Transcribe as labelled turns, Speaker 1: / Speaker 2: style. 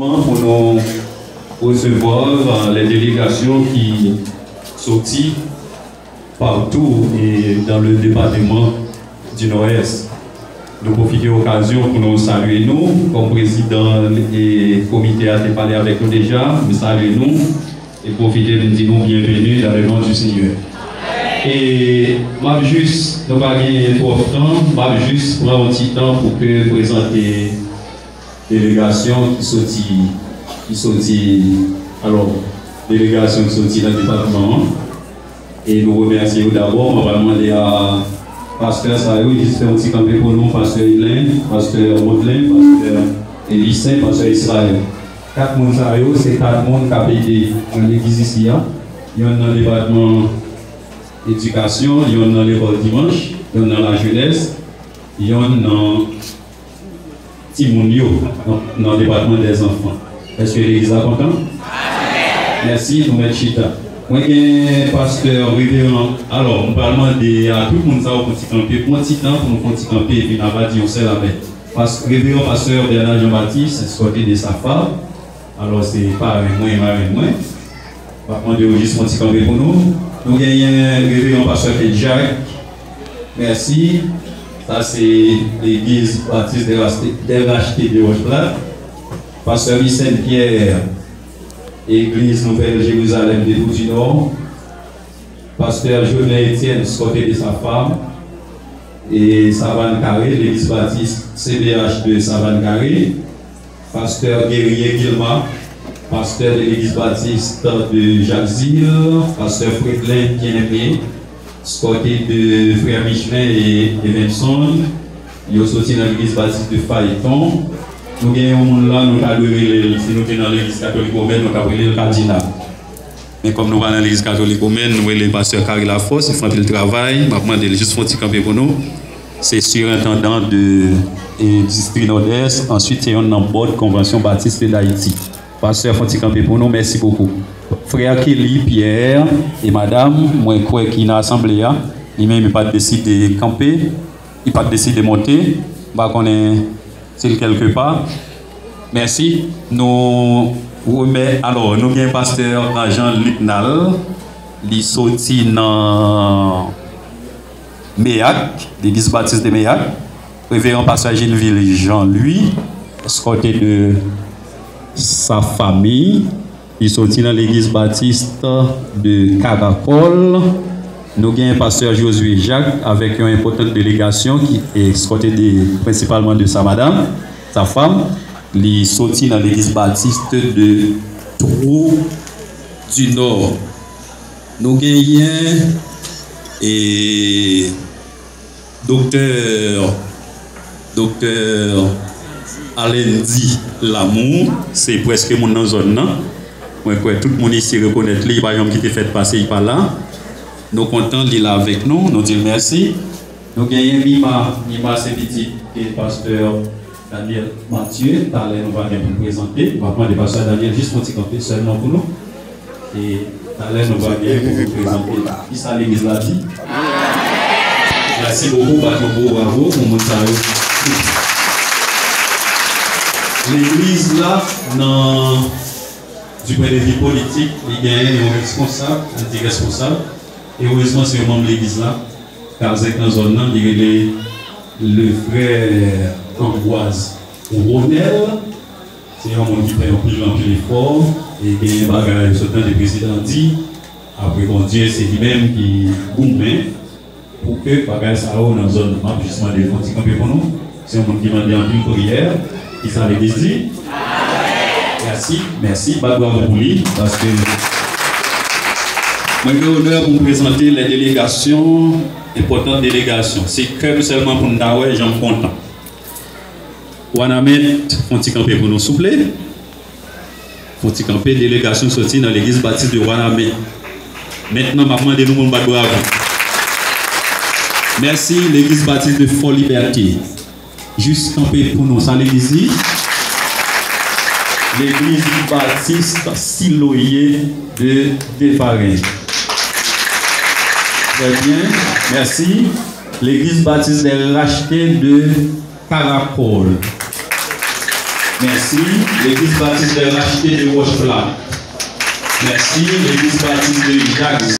Speaker 1: moment pour nous recevoir les délégations qui sortent partout et dans le département du Nord-Est. Nous profitons de l'occasion pour nous saluer nous, comme président et comité a parlé avec nous déjà, nous saluons nous et profiter de nous dire bienvenue dans le nom du Seigneur. Et moi juste, nous pas gagner trop de temps, moi juste prendre un petit temps pour que présenter délégation qui sortit, alors délégation qui sortit dans le département. Et nous remercions d'abord, on va demander à Pasteur Saïou, qui fait un petit campé pour nous, Pasteur Hélène, Pasteur Baudelain, Pasteur Elissin, Pasteur Israël. 4 personnes Saïou, c'est 4 personnes qui ont aidé dans l'église ici. Il y en a dans le département éducation, il y en a dans l'école dimanche, il y en a dans la jeunesse, il y en a dans Timounio, dans le département des enfants. Est-ce que l'église est contente? Merci, nous mettons Chita. Moi, je pasteur révérend. Alors, on va demander à tout le monde pour petit camper, pour un petit temps, pour nous petit camper, et puis on va dire on sait la paix. Révérend pasteur Bernard Jean-Baptiste, c'est sorti de sa femme. Alors, c'est pas avec moi, mais avec moi. On va demander juste un petit camper pour nous. Nous avons révérend pasteur Jacques. Merci. Ça, c'est l'église baptiste des rachetés de Roche-Plat. Pasteur Vicente Pierre. Église Nouvelle Jérusalem des Bouts du Nord, Pasteur Jonet Etienne, côté de sa femme, et Savane Carré, l'église baptiste CBH de Savane Carré, Pasteur Guerrier Guilma, Pasteur de l'église baptiste de Jacques Zille, Pasteur Frédlin Bien-Aimé, côté de Frère Michelin et Evenson, il y a sorti dans l'église baptiste de Phaéton. Nous avons un monde là, nous avons si nous sommes dans l'église catholique romaine, nous avons le cardinal. Mais comme nous sommes dans l'église catholique romaine, nous avons le pasteur Carré Lafosse, il fait le travail, je demande juste un petit campé pour nous. C'est surintendant de district nord-est, ensuite c'est un board convention baptiste d'Haïti. Pasteur Fonti campé pour nous, merci beaucoup. Frère Kelly, Pierre et madame, moi je crois qu'il y a une assemblée, lui-même il n'a pas décidé de camper, il n'a pas décidé de monter, c'est quelque part. Merci. Nous remettons. Alors, nous avons pasteur Jean-Luc Nal, qui sorti dans Méac, l'église baptiste de Méac. Révérend pasteur Geneville Jean-Louis, escorté de sa famille. Il sorti dans l'église baptiste de Caracol. Nous avons un pasteur Josué Jacques avec une importante délégation qui est escortée principalement de sa madame, sa femme. Il est sorti dans l'église baptiste de Trou du Nord. Nous avons docteur Alendi Lamour, c'est presque mon zone. Moi, tout le monde ici reconnaît lui, par exemple, qui était fait passer par là. Nous sommes contents de là avec nous, nous disons merci. Nous avons Mima Sebiti et le pasteur Daniel Mathieu. Talent, nous allons vous présenter. Nous allons prendre le pasteur Daniel juste pour un petit campé seulement pour nous. Et Talent, nous allons vous présenter. Qui ça l'église l'a dit? Merci beaucoup, bravo pour mon salut. L'église là, du point de vue politique, il y a un responsable, un responsable. Et heureusement, c'est un membre de l'église là, car c'est dans la zone là, il y a le frère Ambroise Ronel, c'est un monde qui fait un plus effort, et qui a un bagage sur le temps du président dit, après bon Dieu, c'est lui-même qui boum pour que le bagage ça dans la zone de justement des fonds campés pour nous. C'est un monde qui m'a dit en une prière, qui s'en l'église dit. Merci, bravo pour lui, parce que. Moi, j'ai l'honneur pour vous présenter les délégations, importantes délégations. C'est que seulement pour nous dire, j'en suis content. Wanamet, Fonti Campé pour nous souffler. Fonti Campé, délégation sortie dans l'église baptiste de Wanamet. Maintenant, je vais demander nous bravo. Merci, l'église baptiste de Fort Liberté. Juste campé pour nous, ça l'église. L'église baptiste Siloyer de Desfarins. Très bien, merci. L'église baptiste des rachetés de Caracol.
Speaker 2: Merci. L'église baptiste de Racheté de Roche-Plat. Merci. L'église baptiste de Jacques.